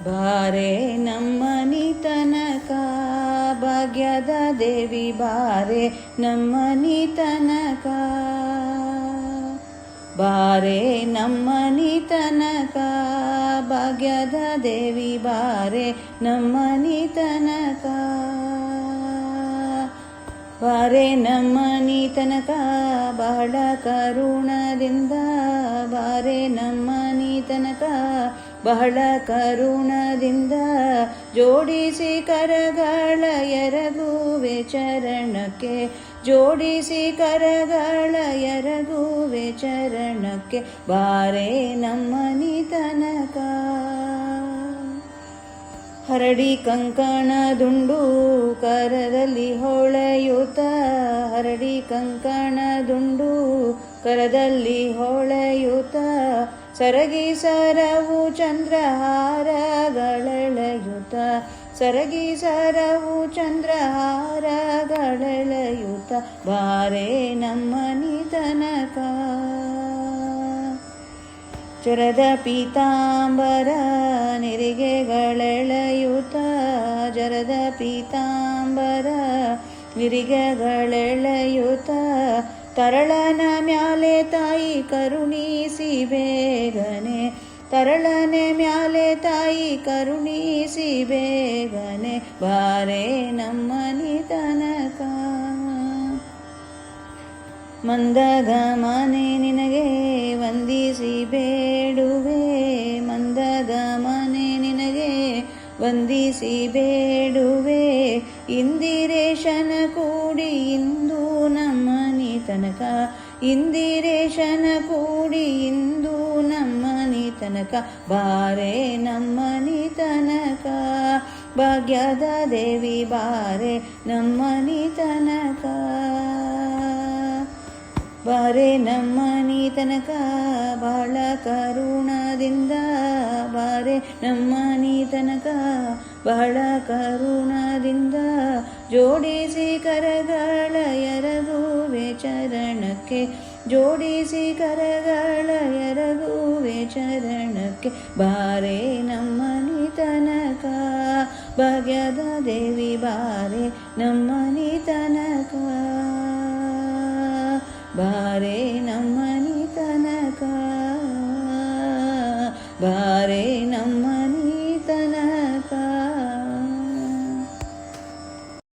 ಬಾರೆ ನಮ್ಮನಿ ತನಕ ಭಾಗ್ಯದ ದೇವಿ ಬಾರೆ ನಮ್ಮನಿ ತನಕ ಬಾರೆ ನಮ್ಮನಿ ತನಕ ಭಾಗ್ಯದ ದೇವಿ ಬಾರೆ ನಮ್ಮನಿ ತನಕ ಬಾರೆ ನಮ್ಮನಿ ತನಕ ಬಹಳ ಕರುಣದಿಂದ ಬಾರೆ ನಮ್ಮನಿ ತನಕ ಬಹಳ ಕರುಣದಿಂದ ಜೋಡಿಸಿ ಕರಗಳ ಎರಗುವೆ ಚರಣಕ್ಕೆ ಜೋಡಿಸಿ ಕರಗಳ ಎರಗುವೆ ಚರಣಕ್ಕೆ ಬಾರೆ ನಮ್ಮನಿ ತನಕ ಹರಡಿ ಕಂಕಣ ದುಂಡು ಕರದಲ್ಲಿ ಹೊಳೆಯುತ್ತ ಹರಡಿ ಕಂಕಣ ದುಂಡು ಕರದಲ್ಲಿ ಹೊಳೆಯುತ್ತ ಸರಗಿ ಸರವು ಚಂದ್ರಹಾರಗಳೆಳೆಯುತ್ತ ಸರಗಿ ಸರವು ಚಂದ್ರಹಾರಗಳೆಳೆಯುತ್ತ ಬಾರೆ ನಮ್ಮನಿ ತನಕ ಚರದ ಪೀತಾಂಬರ ನಿರಿಗೆಗಳೆಳೆಯುತ್ತ ಜರದ ಪೀತಾಂಬರ ನಿರಿಗೆಗಳೆಳೆಯುತ್ತ ತರಳನ ಮ್ಯಾಲೆ ತಾಯಿ ಕರುಣಿಸಿ ಬೇಗನೆ ತರಳನೆ ಮ್ಯಾಲೆ ತಾಯಿ ಕರುಣಿಸಿ ಬೇಗನೆ ಬಾರೆ ನಮ್ಮನಿ ತನಕ ಮಂದಗಮನೆ ನಿನಗೆ ವಂದಿಸಿ ಬೇಡುವೆ ಮಂದಗಮನೆ ನಿನಗೆ ವಂದಿಸಿ ಬೇಡುವೆ ಇಂದಿರೇಶನ ಕೂಡಿ ಇಂದು ನಮ್ಮನಿ ತನಕ ಇಂದಿರೇಶನ ಕೂಡಿ ಇಂದು ನಮ್ಮನಿ ತನಕ ಬಾರೆ ನಮ್ಮನಿ ತನಕ ಭಾಗ್ಯದ ದೇವಿ ಬಾರೆ ನಮ್ಮನಿ ತನಕ ಬಾರೆ ನಮ್ಮನಿ ತನಕ ಬಹಳ ಕರುಣದಿಂದ ಬಾರೆ ನಮ್ಮನಿ ತನಕ ಬಹಳ ಕರುಣದಿಂದ ಜೋಡಿಸಿ ಕರಗಳ ಎರಗುವೆ ಚರಣಕ್ಕೆ ಜೋಡಿಸಿ ಕರಗಳ ಎರಗುವೆ ಚರಣಕ್ಕೆ ಬಾರೆ ನಮ್ಮನಿ ತನಕ ಭಾಗ್ಯದ ದೇವಿ ಬಾರೆ ನಮ್ಮನಿ ತನಕ ಬಾರೆ ನಮ್ಮನಿ ತನಕ ಬಾರೆ ನಮ್ಮ